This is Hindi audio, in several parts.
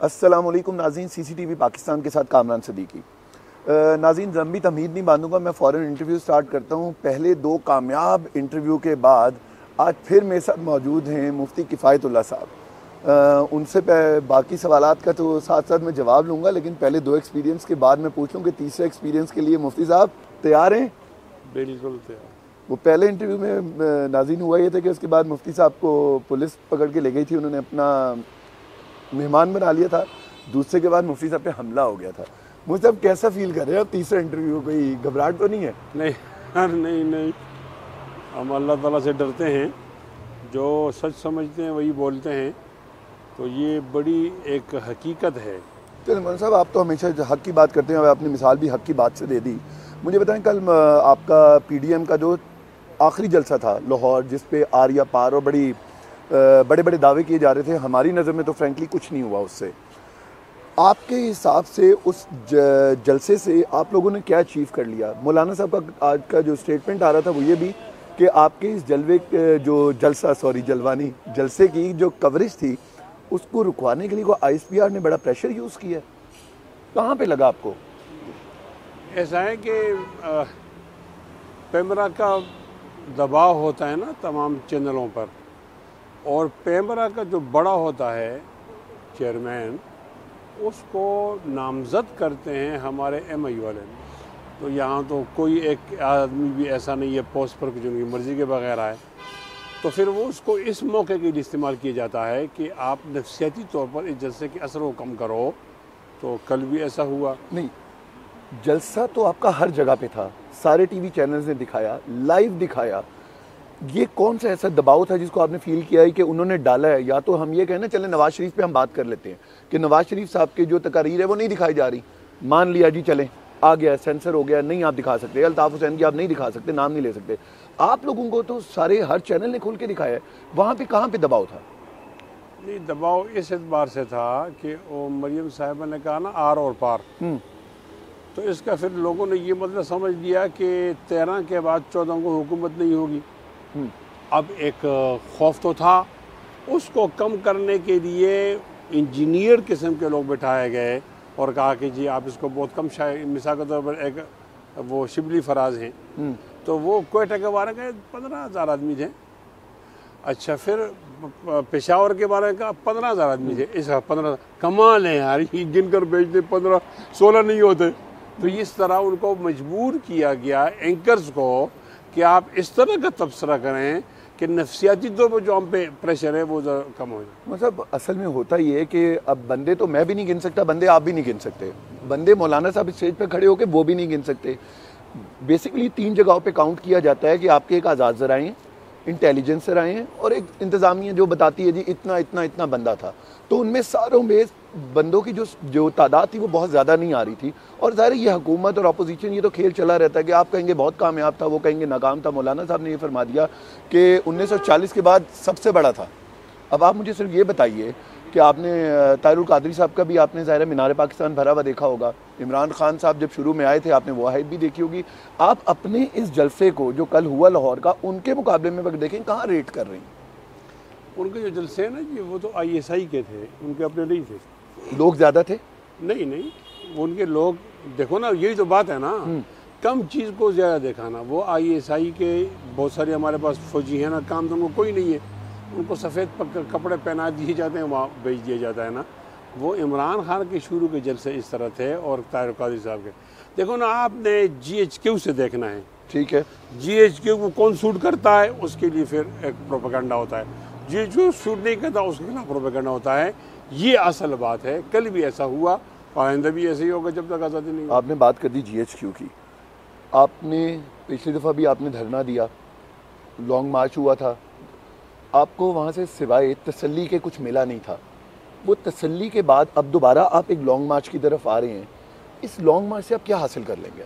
अस्सलामुअलैकुम नाज़रीन, सीसीटीवी पाकिस्तान के साथ कामरान सदीकी। नाज़रीन, लंबी तमहीद नहीं बांधूंगा, मैं फ़ौरन इंटरव्यू स्टार्ट करता हूँ। पहले दो कामयाब इंटरव्यू के बाद आज फिर मेरे साथ मौजूद हैं मुफ्ती किफ़ायतुल्लाह साहब। उनसे बाकी सवालात का तो साथ साथ मैं जवाब लूँगा, लेकिन पहले दो एक्सपीरियंस के बाद मैं पूछ लूँ कि तीसरे एक्सपीरियंस के लिए मुफ्ती साहब तैयार हैं? बिल्कुल तैयार। वो पहले इंटरव्यू में नाज़रीन हुआ ये था कि उसके बाद मुफ्ती साहब को पुलिस पकड़ के ले गई थी, उन्होंने अपना मेहमान बना लिया था। दूसरे के बाद मुफ्ती साहब पे हमला हो गया था। मुफ्ती साहब कैसा फील कर रहे हैं आप तीसरा इंटरव्यू? कोई घबराहट तो नहीं है? नहीं नहीं, हम अल्लाह ताला से डरते हैं, जो सच समझते हैं वही बोलते हैं, तो ये बड़ी एक हकीकत है। चलिए मौलाना साहब, आप तो हमेशा हक़ की बात करते हैं, आपने मिसाल भी हक़ की बात से दे दी। मुझे बताएं, कल आपका PDM का जो आखिरी जलसा था लाहौर, जिस पे आर या पार और बड़े बड़े दावे किए जा रहे थे, हमारी नज़र में तो फ्रेंकली कुछ नहीं हुआ उससे। आपके हिसाब से उस जलसे से आप लोगों ने क्या अचीव कर लिया? मौलाना साहब का आज का जो स्टेटमेंट आ रहा था वो ये भी कि आपके इस जलसे की जो कवरेज थी उसको रुकवाने के लिए ISPR ने बड़ा प्रेशर यूज़ किया। कहाँ पे लगा आपको? ऐसा है कि पैमरा का दबाव होता है ना तमाम चैनलों पर, और पैमरा का जो बड़ा होता है चेयरमैन, उसको नामज़द करते हैं हमारे MI वाले। तो यहाँ तो कोई एक आदमी भी ऐसा नहीं है पोस्ट पर जो उनकी मर्ज़ी के बगैर आए, तो फिर वो उसको इस मौके के लिए इस्तेमाल किया जाता है कि आप नफसियाती तौर पर इस जलसे के असर को कम करो। तो कल भी ऐसा हुआ। नहीं, जलसा तो आपका हर जगह पे था, सारे TV चैनल्स ने दिखाया, लाइव दिखाया। ये कौन सा ऐसा दबाव था जिसको आपने फील किया है कि उन्होंने डाला है? या तो हम ये कहें ना, चले नवाज शरीफ पे हम बात कर लेते हैं कि नवाज शरीफ साहब की जो तकारीर है वो नहीं दिखाई जा रही, मान लिया जी, चलें आ गया, सेंसर हो गया, नहीं आप दिखा सकते। अल्ताफ़ हुसैन की आप नहीं दिखा सकते, नाम नहीं ले सकते। आप लोगों को तो सारे हर चैनल ने खोल के दिखाया है, वहाँ पे कहाँ पे दबाव था? नहीं, दबाव इस एतबार से था कि वो मरियम साहिबा ने कहा ना आर और पार, तो इसका फिर लोगों ने ये मतलब समझ लिया कि 13 के बाद 14 को हुकूमत नहीं होगी। अब एक खौफ तो था, उसको कम करने के लिए इंजीनियर किस्म के लोग बिठाए गए और कहा कि जी आप इसको बहुत कम, शायद मिसाल के तौर पर एक वो शिबली फराज हैं, तो वो कोयटा के बारे में 15,000 आदमी थे। अच्छा, फिर पेशावर के बारे में 15,000 आदमी थे। इस 15 कमाल है यार, गिनकर भेजते 15-16 नहीं होते। तो इस तरह उनको मजबूर किया गया एंकर्स को कि आप इस तरह का तबसरा करें कि नफसियाती तौर पर जो हम पे प्रेशर है वो कम हो जाए। मतलब असल में होता ये है कि अब बंदे तो मैं भी नहीं गिन सकता, बंदे आप भी नहीं गिन सकते, बंदे मौलाना साहब स्टेज पे खड़े होकर वो भी नहीं गिन सकते। बेसिकली 3 जगहों पे काउंट किया जाता है कि आपके एक आज़ाद ज़राए हैं, इंटेलिजेंस ज़राए हैं और एक इंतज़ामिया जो बताती है जी इतना इतना इतना बंदा था। तो उनमें सारों में बंदों की जो तादाद थी वो बहुत ज़्यादा नहीं आ रही थी। और ज़ाहिर ये हुकूमत और अपोजिशन, ये तो खेल चला रहता है कि आप कहेंगे बहुत कामयाब था, वो कहेंगे नाकाम था। मौलाना साहब ने ये फरमा दिया कि 1940 के बाद सबसे बड़ा था। अब आप मुझे सिर्फ ये बताइए कि आपने ताहिरुल कादरी साहब का भी आपने ज़ाहिर मीनार पाकिस्तान भरा हुआ देखा होगा, इमरान खान साहब जब शुरू में आए थे आपने वो हाइट भी देखी होगी। आप अपने इस जलसे को जो कल हुआ लाहौर का, उनके मुकाबले में अगर देखें कहाँ रेट कर रही हैं? उनके जो जलसे हैं ना जी, वो तो ISI के थे, उनके अपने नहीं थे। लोग ज़्यादा थे? नहीं, उनके लोग देखो ना, यही तो बात है ना, कम चीज़ को ज़्यादा दिखाना। वो ISI के बहुत सारे हमारे पास फौजी हैं ना, काम तो उनको कोई नहीं है, उनको सफ़ेद कपड़े पहना दिए जाते हैं, वहाँ भेज दिया जाता है ना। वो इमरान खान के शुरू के जलसे इस तरह थे और ताहिर कादरी साहब के। देखो ना, आपने GHQ से देखना है, ठीक है, GHQ को कौन सूट करता है उसके लिए फिर एक प्रोपेगेंडा होता है, GHQ सूट नहीं करता उसके खिलाफ प्रोपेगेंडा होता है। ये असल बात है। कल भी ऐसा हुआ, आइंदा भी ऐसे ही होगा जब तक आज़ादी नहीं। आपने बात कर दी GHQ की, आपने पिछली दफ़ा भी आपने धरना दिया, लॉन्ग मार्च हुआ था, आपको वहाँ से सिवाय तसल्ली के कुछ मिला नहीं था। वो तसल्ली के बाद अब दोबारा आप एक लॉन्ग मार्च की तरफ आ रहे हैं। इस लॉन्ग मार्च से आप क्या हासिल कर लेंगे?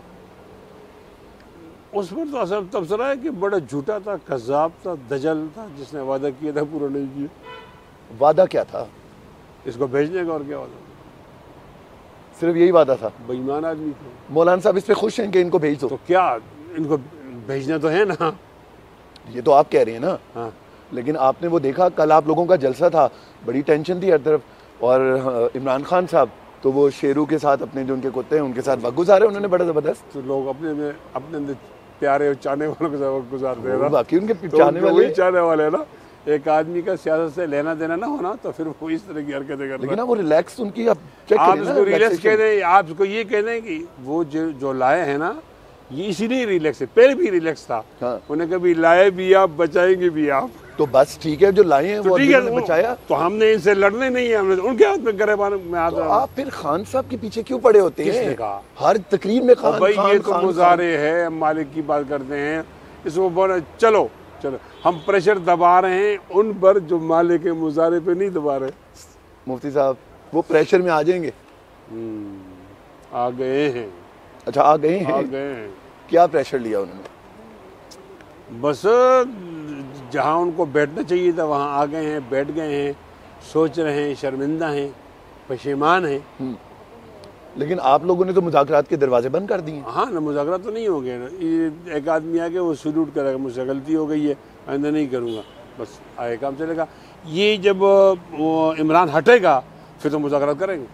उस पर तो असल तबसरा है कि बड़ा झूठा था, कज़्ज़ाब था, दजल था, जिसने वादा किया था पूरा नहीं किया। वादा क्या था? इसको भेजने का, और क्या वादा? सिर्फ यही वादा था? बेईमान आदमी थे। मौलाना साहब इस पे खुश हैं कि इनको भेज दो? तो क्या इनको भेजना तो है ना। ये तो आप कह रहे हैं ना। हाँ, लेकिन आपने वो देखा, कल आप लोगों का जलसा था, बड़ी टेंशन थी हर तरफ। और इमरान खान साहब तो वो शेरू के साथ अपने जो उनके कुत्ते हैं उनके साथ वक्त गुजारे उन्होंने बड़ा ज़बरदस्त। तो लोग अपने अंदर प्यारे और चाहने वालों के साथ वक्त गुजारते हैं ना, बाकी उनके तो चाहने वाले हैं ना। एक आदमी का सियासत से लेना देना ना होना तो फिर वो इस तरह की हरकतें करता है। लेकिन ना वो रिलैक्स उनकी आप चेक आप करें ना, इसको रिलैक्स कह relaxation। दें, आप इसको ये कह दें कि वो जो लाए हैं ना ये इसीलिए रिलैक्स है, पहले भी रिलैक्स था। हाँ। उन्हें कभी लाए भी आप, बचाएंगे भी आप। तो बस ठीक है, जो लाए हैं वो तो ठीक है, उन्होंने बचाया। तो हमने इनसे लड़ने नहीं है, हमने उनके हाथ में गरेबान में हाथ तो आप फिर खान साहब के पीछे क्यों पड़े होते किसने हैं? कहा? हर तकरीर में खान भाई खान ये तो खान मुजारे है, मालिक की बात करते हैं, इसको बोले चलो चलो हम प्रेशर दबा रहे हैं उन पर जो मालिक के मुजारे पे नहीं दबा रहे। मुफ्ती साहब वो प्रेशर में आ जाएंगे। आ गए हैं। अच्छा आ गए आ हैं। गए हैं। क्या प्रेशर लिया उन्होंने? बस जहाँ उनको बैठना चाहिए था वहाँ आ गए हैं, बैठ गए हैं, सोच रहे हैं, शर्मिंदा हैं, पशेमान हैं। लेकिन आप लोगों ने तो मुज़ाकरात के दरवाजे बंद कर दिए। हाँ ना, मुज़ाकरा तो नहीं हो गए ना। ये एक आदमी आके वो सल्यूट करेगा, मुझसे गलती हो गई है, आइंदा नहीं करूँगा, बस आए काम चलेगा। ये जब वो इमरान हटेगा फिर तो मुज़ाकरात करेंगे।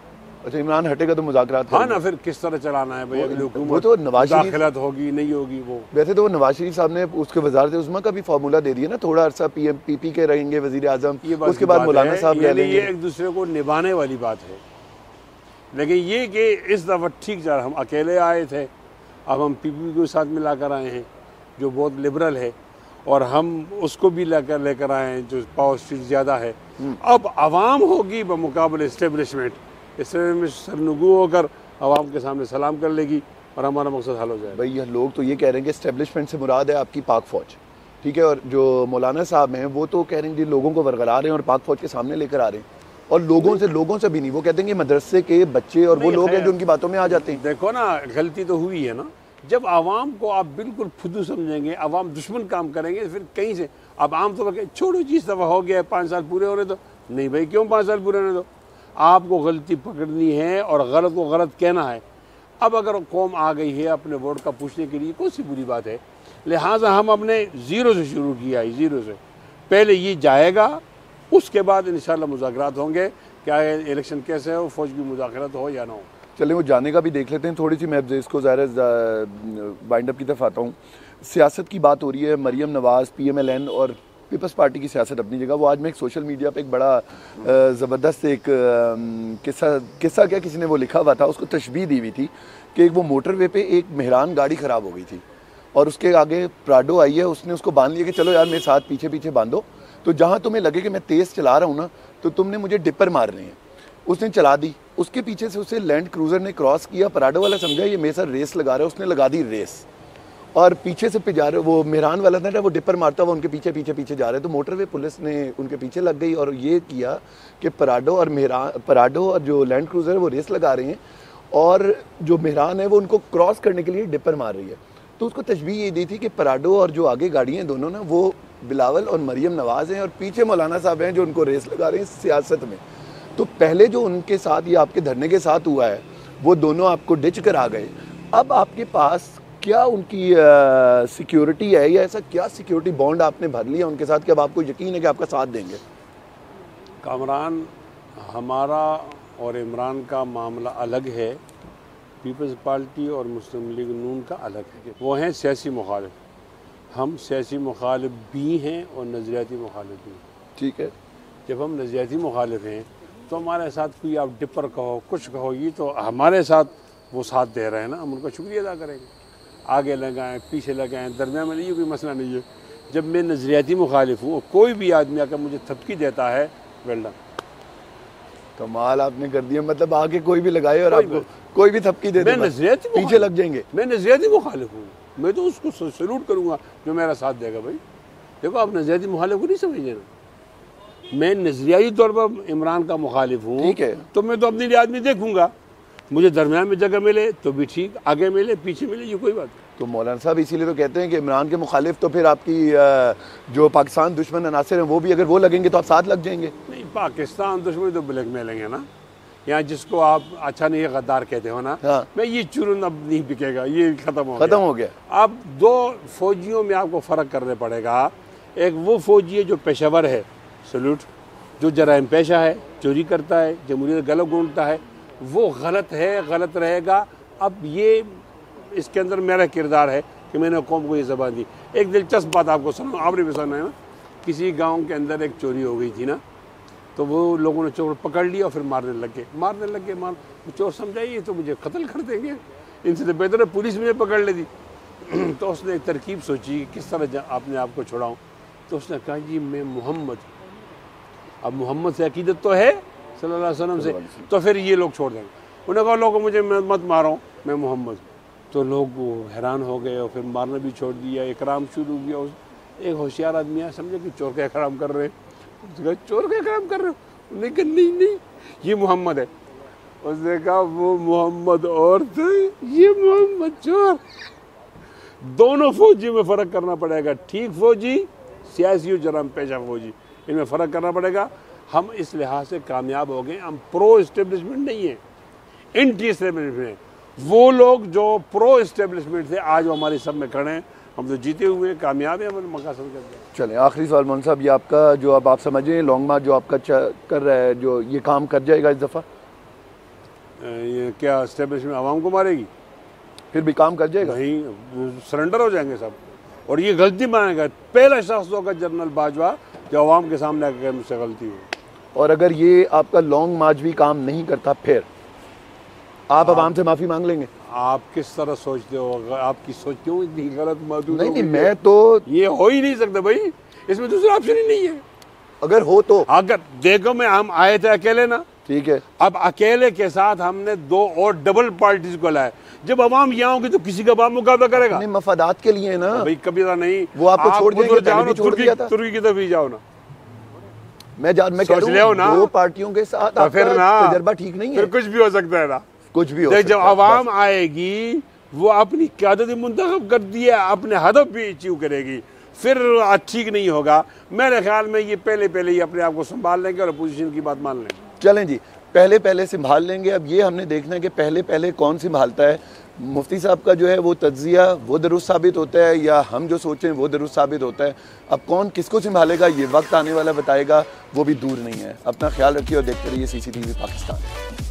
अच्छा इमरान हटेगा तो मुज़ाकरात हाँ करेंगे। ना, फिर किस तरह चलाना है भाई, अगली हुकूमत वो तो नवाज शरीफ दाखिलात होगी नहीं होगी वो। वैसे तो नवाज शरीफ साहब ने उसके वजारत उस्मा का भी फार्मूला दे दिया ना, थोड़ा अरसा पीपी के रहेंगे वजीर आजम, उसके बाद मौलाना साहब ले लेंगे। ये एक दूसरे को निभाने वाली बात है। लेकिन ये कि इस दफ़ा ठीक जा रहा, हम अकेले आए थे, अब हम पीपी के साथ मिला कर आए हैं जो बहुत लिबरल है, और हम उसको भी लेकर आए हैं जो पावर स्ट्रीट ज़्यादा है। अब आवाम होगी बमुकाबले इस्टेब्लिशमेंट, इसमें सरनुगू होकर आवाम के सामने सलाम कर लेगी और हमारा मकसद हल हो जाएगा। भाई ये लोग तो ये कह रहे हैं कि इस्टेब्लिशमेंट से मुराद है आपकी पाक फौज, ठीक है, और जो मौलाना साहब हैं वो तो कह रहे हैं कि लोगों को वरगला रहे हैं और पाक फौज के सामने लेकर आ रहे हैं, और लोगों से भी नहीं। वो कहते हैं कि मदरसे के बच्चे और वो लोग हैं जो उनकी बातों में आ जाते हैं। देखो ना, गलती तो हुई है ना, जब आवाम को आप बिल्कुल फुदू समझेंगे, आवाम दुश्मन काम करेंगे, फिर कहीं से अब आम तौर पर छोड़ो चीज़ दफ़ा हो गया, 5 साल पूरे होने दो। नहीं भाई, क्यों 5 साल पूरे होने दो? आपको गलती पकड़नी है और गलत को गलत कहना है। अब अगर कौम आ गई है अपने वोट का पूछने के लिए, कौन सी बुरी बात है? लिहाजा हम अपने ज़ीरो से शुरू किया है, ज़ीरो से। पहले ये जाएगा, उसके बाद इंशाल्लाह मुज़ाकरात होंगे, क्या इलेक्शन कैसे हो, फौज की मुज़ाकरात हो या ना हो। चले वो जाने का भी देख लेते हैं थोड़ी सी। मैं इसको ज़ाहिर वाइंड अप की तरफ आता हूँ। सियासत की बात हो रही है, मरियम नवाज़, PMLN और पीपल्स पार्टी की सियासत अपनी जगह। वो आज मैं एक सोशल मीडिया पे एक बड़ा ज़बरदस्त एक किस्सा क्या किसी ने वो लिखा हुआ था, उसको तशबीह दी हुई थी कि एक वो मोटरवे पे एक मेहरान गाड़ी ख़राब हो गई थी और उसके आगे प्राडो आई है, उसने उसको बांध लिया कि चलो यार मेरे साथ पीछे पीछे बांधो, तो जहाँ तुम्हें लगे कि मैं तेज़ चला रहा हूँ ना तो तुमने मुझे डिपर मारने हैं। उसने चला दी, उसके पीछे से उसे लैंड क्रूज़र ने क्रॉस किया। पराडो वाला समझा ये मेरे साथ रेस लगा रहा है, उसने लगा दी रेस और पीछे से जा रहे, वो मेहरान वाला था ना, वो डिपर मारता हुआ उनके पीछे पीछे पीछे जा रहे, तो मोटरवे पुलिस ने उनके पीछे लग गई और ये किया कि पराडो और जो लैंड क्रूज़र है वो रेस लगा रहे हैं और जो मेहरान है वो उनको क्रॉस करने के लिए डिपर मार रही है। तो उसको तशबीह ये दी थी कि पराडो और जो आगे गाड़ियाँ दोनों ना वो बिलावल और मरियम नवाज़ हैं और पीछे मौलाना साहब हैं जो उनको रेस लगा रहे हैं सियासत में। तो पहले जो उनके साथ या आपके धरने के साथ हुआ है वो दोनों आपको डिच कर आ गए। अब आपके पास क्या उनकी सिक्योरिटी है या ऐसा क्या सिक्योरिटी बॉन्ड आपने भर लिया उनके साथ कि अब आपको यकीन है कि आपका साथ देंगे? कामरान, हमारा और इमरान का मामला अलग है, पीपल्स पार्टी और मुस्लिम लीग नून का अलग है। वो हैं सियासी मुखालिफ, हम सियासी मुखालिफ भी हैं और नज़रियाती मुखालिफ भी। ठीक है, जब हम नज़रियाती मुखालिफ हैं तो हमारे साथ कोई आप डिपर कहो कुछ कहो, ये तो हमारे साथ वो साथ दे रहे हैं ना, हम उनका शुक्रिया अदा करेंगे। आगे लगाएं पीछे लगाएं दरमियान में नहीं, कोई मसला नहीं है। जब मैं नज़रियाती मुखालिफ हूँ, कोई भी आदमी आकर मुझे थपकी देता है, वेल डन। कमाल आपने कर दिया। मतलब आगे कोई भी लगाए और आपको कोई भी थपकी दे दे, मैं नज़रियाती पीछे लग जाएंगे। मैं नज़रियाती मुखालिफ हूँ, मैं तो उसको सैल्यूट करूँगा जो मेरा साथ देगा। भाई देखो, आप नज़रियाती मुखालिफ को नहीं समझिए ना, मैं नज़रियाती तौर पर इमरान का मुखालिफ हूँ, ठीक है, तो मैं तो अपने लिए आदमी देखूंगा, मुझे दरमियान में जगह मिले तो भी ठीक, आगे मिले पीछे मिले, ये कोई बात नहीं। तो मौलाना साहब इसीलिए तो कहते हैं कि इमरान के मुखालिफ तो फिर आपकी जो पाकिस्तान दुश्मन अनासर हैं वो भी अगर वो लगेंगे तो आप साथ लग जाएंगे। नहीं, पाकिस्तान दुश्मन तो ब्लैक मेलेंगे ना, यहाँ जिसको आप अच्छा नहीं गद्दार कहते हो ना, हाँ। मैं ये चूरन अब नहीं बिकेगा, ये खत्म हो गया। अब दो फौजियों में आपको फ़र्क करने पड़ेगा। एक वो फौजी है जो पेशावर है, सल्यूट, जो जराइम पेशा है, चोरी करता है, जमहूरियत गलत ढूंढता है, वो गलत है, गलत रहेगा। अब ये इसके अंदर मेरा किरदार है कि मैंने कौम को ये ज़बान दी। एक दिलचस्प बात आपको सुनाऊं, आपने भी सुना है ना, किसी गांव के अंदर एक चोरी हो गई थी ना, तो वो लोगों ने चोर पकड़ लिया और फिर मारने लग गए। चोर समझा ये तो मुझे कत्ल कर देंगे, इनसे तो बेहतर है पुलिस मुझे पकड़ लेती। तो उसने एक तरकीब सोची कि किस तरह अपने आप को छुड़ाऊँ। तो उसने कहा जी मैं मोहम्मद, अब मोहम्मद से अकीदत तो है सल्लल्लाहु अलैहि वसल्लम से, तो फिर ये लोग छोड़ देंगे। उन्होंने कहा लोगों मुझे मत मारो, मैं मोहम्मद। तो लोग हैरान हो गए और फिर मारना भी छोड़ दिया, इकराम शुरू किया। एक होशियार आदमी है, समझे कि चोर का इकराम कर रहे हैं। उसने कहा चोर का इकराम कर रहे हो? उसने कहा नहीं ये मोहम्मद है। उसने कहा वो मोहम्मद और थे, ये मोहम्मद चोर। दोनों फौजी में फ़र्क करना पड़ेगा, ठीक फौजी, सियासी और जराम पेशा फौजी, इनमें फ़र्क करना पड़ेगा। हम इस लिहाज से कामयाब हो गए, हम प्रो इस्टेब्लिशमेंट नहीं है, एंटी इस्टेब्लिशमेंट है। वो लोग जो प्रो इस्टेब्लिशमेंट थे आज वो हमारी सब में खड़े हैं, हम तो जीते हुए कामयाब हैं, हमारे मकासद करते हैं। चलें, आखिरी सवाल मौलाना साहब, ये आपका जो अब आप समझें लॉन्ग मार्च जो आपका कर रहा है, जो ये काम कर जाएगा इस दफ़ा? ये क्या इस्टेब्लिशमेंट आवाम को मारेगी? फिर भी काम कर जाएगा? नहीं, सरेंडर हो जाएंगे सब। और ये गलती मानेगा, पहला शख्स होगा जनरल बाजवा जो आवाम के सामने आकर मुझसे गलती हो। और अगर ये आपका लॉन्ग मार्च भी काम नहीं करता फिर आप आवाम से माफ़ी मांग लेंगे? आप किस तरह सोचते हो? आपकी सोच क्यों इतनी गलत मौजूद? नहीं, मैं तो ये हो ही नहीं सकता भाई, इसमें दूसरा ऑप्शन ही नहीं है। अगर हो तो अगर देखो मैं हम आए थे अकेले ना, ठीक है, अब अकेले के साथ हमने 2 और डबल पार्टीज को लाया। जब अवाम यहाँ होगी तो किसी का अवाम मुकाबला करेगा? अपने मफादात के लिए ना भाई, कभी नहीं वो आपको छोड़ देंगे, जाओ ना, छोड़ दिया था। तुर्की की तरफ ही जाओ ना, मैं कह रहा हूं, दो पार्टियों के साथ तो फिर ना तजर्बा ठीक नहीं है। फिर कुछ भी हो सकता है ना, कुछ भी हो सकता है। जब अवाम आएगी वो अपनी क़यादत मुंतखब कर दिया, अपने हदफ भी अचीव करेगी, फिर ठीक नहीं होगा। मेरे ख्याल में ये पहले ही अपने आप को संभाल लेंगे और अपोजिशन की बात मान लेंगे। चलें जी, पहले संभाल लेंगे। अब ये हमने देखना है कि पहले कौन संभालता है। मुफ्ती साहब का जो है वो तज्जिया वो दुरुस्त साबित होता है या हम जो सोचें वो दुरुस्त साबित होता है। अब कौन किसको संभालेगा ये वक्त आने वाला बताएगा, वो भी दूर नहीं है। अपना ख्याल रखिए और देखते रहिए CCTV पाकिस्तान।